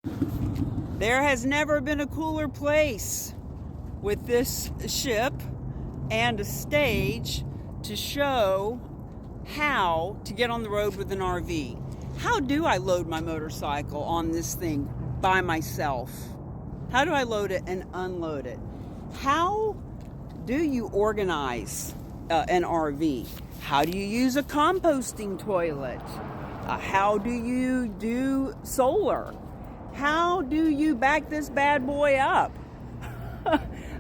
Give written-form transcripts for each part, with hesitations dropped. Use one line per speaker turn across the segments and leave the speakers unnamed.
There has never been a cooler place with this ship and a stage to show how to get on the road with an RV. How do I load my motorcycle on this thing by myself? How do I load it and unload it? How do you organize an RV? How do you use a composting toilet? How do you do solar? How do you back this bad boy up?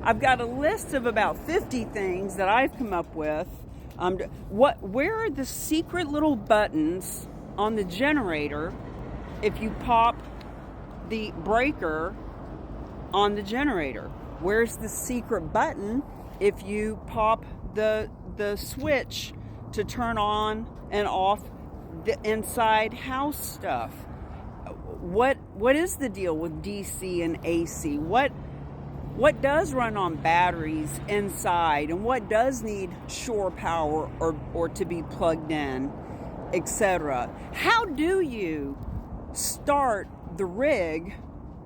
I've got a list of about 50 things that I've come up with. Where are the secret little buttons on the generator if you pop the breaker on the generator? Where's the secret button if you pop the switch to turn on and off the inside house stuff? What is the deal with DC and AC? What does run on batteries inside, and what does need shore power or to be plugged in, etc.? How do you start the rig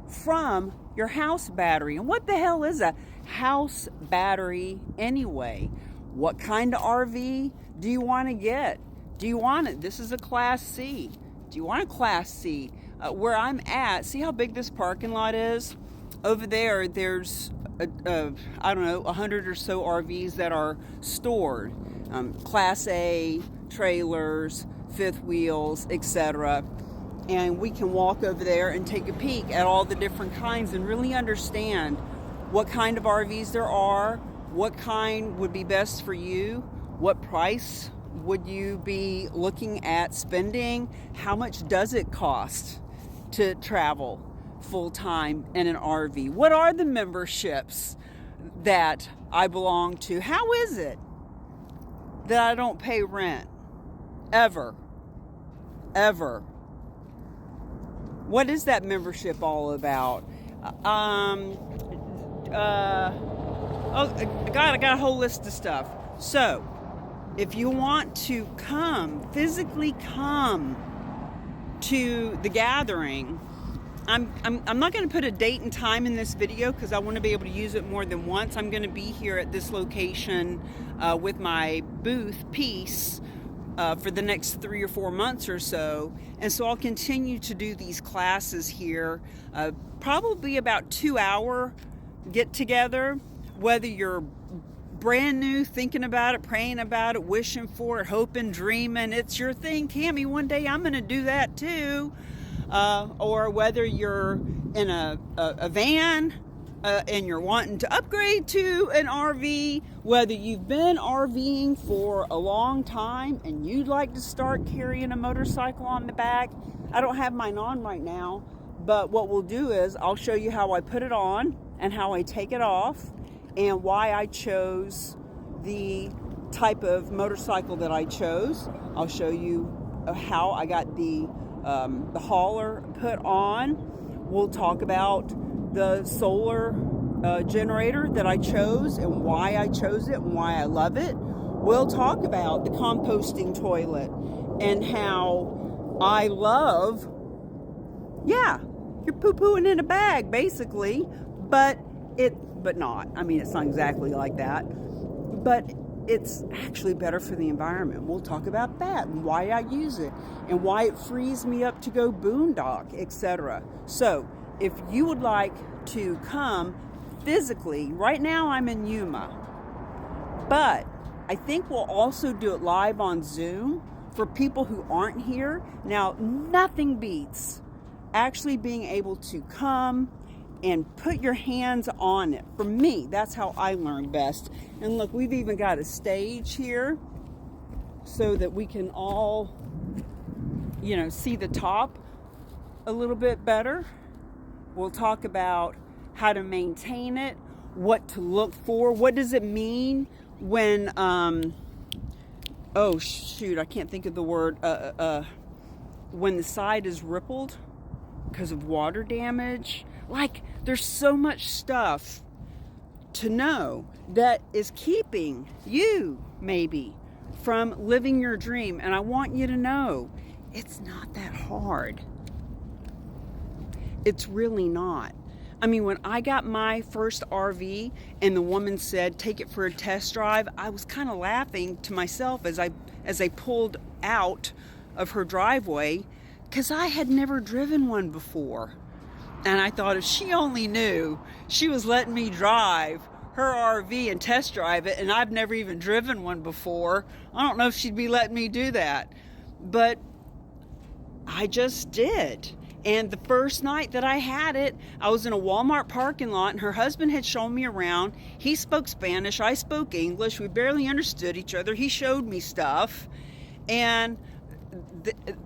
from your house battery? And what the hell is a house battery anyway? What kind of RV do you want to get? Do you want it? This is a Class C. Do you want a Class C? Where I'm at, see how big this parking lot is? Over there, there's, I don't know, 100 or so RVs that are stored. Class A, trailers, fifth wheels, etc. And we can walk over there and take a peek at all the different kinds and really understand what kind of RVs there are, what kind would be best for you, what price would you be looking at spending, how much does it cost to travel full-time in an RV? What are the memberships that I belong to? How is it that I don't pay rent? Ever. What is that membership all about? I got a whole list of stuff. So, if you want to physically come to the gathering, I'm not going to put a date and time in this video because I want to be able to use it more than once. I'm going to be here at this location with my booth piece for the next 3 or 4 months or so. And so I'll continue to do these classes here, probably about 2-hour get together, whether you're brand new, thinking about it, praying about it, wishing for it, hoping, dreaming, it's your thing, Cammie, one day I'm going to do that too. Or whether you're in a van and you're wanting to upgrade to an RV, whether you've been RVing for a long time and you'd like to start carrying a motorcycle on the back. I don't have mine on right now, but what we'll do is I'll show you how I put it on and how I take it off and why I chose the type of motorcycle that I chose. I'll show you how I got the hauler put on. We'll talk about the solar generator that I chose and why I chose it and why I love it. We'll talk about the composting toilet and how I love, you're poo-pooing in a bag basically, but not. I mean, it's not exactly like that, but it's actually better for the environment. We'll talk about that and why I use it and why it frees me up to go boondock, etc. So if you would like to come physically, right now I'm in Yuma, but I think we'll also do it live on Zoom for people who aren't here. Now, nothing beats actually being able to come and put your hands on it. For me, that's how I learn best. And look, we've even got a stage here so that we can all, see the top a little bit better. We'll talk about how to maintain it, what to look for, what does it mean when, I can't think of the word, when the side is rippled because of water damage. Like, there's so much stuff to know that is keeping you, maybe, from living your dream. And I want you to know, it's not that hard. It's really not. I mean, when I got my first RV and the woman said, take it for a test drive, I was kind of laughing to myself as I pulled out of her driveway, because I had never driven one before. And I thought, if she only knew, she was letting me drive her RV and test drive it, and I've never even driven one before. I don't know if she'd be letting me do that. But I just did. And the first night that I had it, I was in a Walmart parking lot, and her husband had shown me around. He spoke Spanish, I spoke English. We barely understood each other. He showed me stuff. And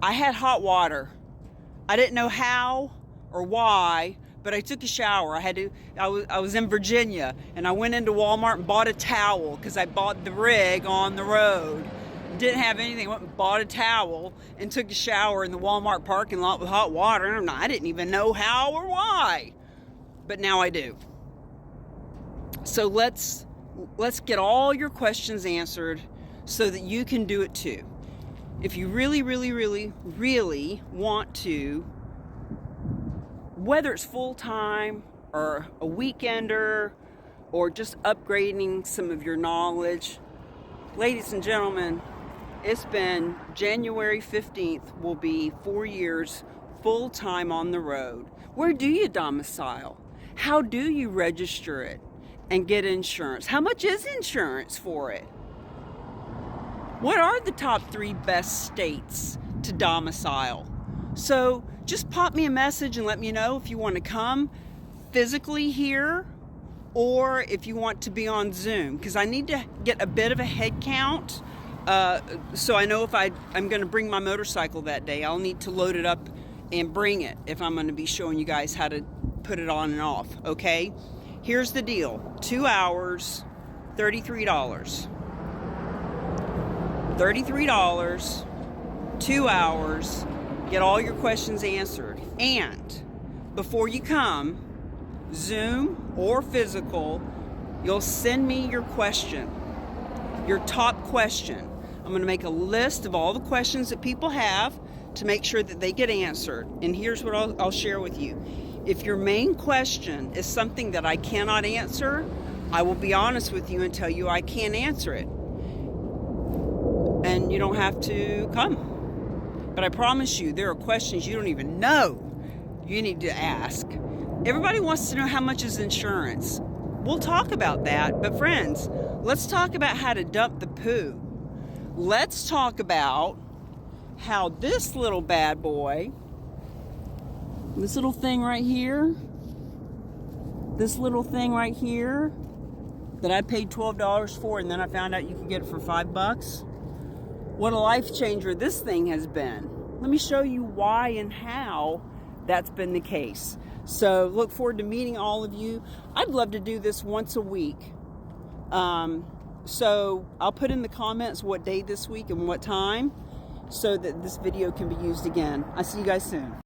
I had hot water. I didn't know how or why, but I took a shower. I was in Virginia, and I went into Walmart and bought a towel, because I bought the rig on the road. Didn't have anything. Went and bought a towel and took a shower in the Walmart parking lot with hot water. And I didn't even know how or why, but now I do. So let's get all your questions answered so that you can do it too. If you really, really, really, really want to, whether it's full-time or a weekender or just upgrading some of your knowledge, ladies and gentlemen, it's been January 15th, will be 4 years full-time on the road. Where do you domicile? How do you register it and get insurance? How much is insurance for it? What are the top 3 best states to domicile? So just pop me a message and let me know if you want to come physically here, or if you want to be on Zoom, because I need to get a bit of a head count. So I know if I'm going to bring my motorcycle that day, I'll need to load it up and bring it if I'm going to be showing you guys how to put it on and off, okay? Here's the deal. 2 hours, $33. $33, 2 hours, get all your questions answered. And before you come, Zoom or physical, you'll send me your question, your top question. I'm going to make a list of all the questions that people have to make sure that they get answered. And here's what I'll share with you. If your main question is something that I cannot answer, I will be honest with you and tell you I can't answer it. And you don't have to come. But I promise you, there are questions you don't even know you need to ask. Everybody wants to know how much is insurance. We'll talk about that. But friends, let's talk about how to dump the poo. Let's talk about how this little bad boy, this little thing right here that I paid $12 for, and then I found out you could get it for $5. What a life changer this thing has been. Let me show you why and how that's been the case. So look forward to meeting all of you. I'd love to do this once a week. So I'll put in the comments what day this week and what time, so that this video can be used again. I'll see you guys soon.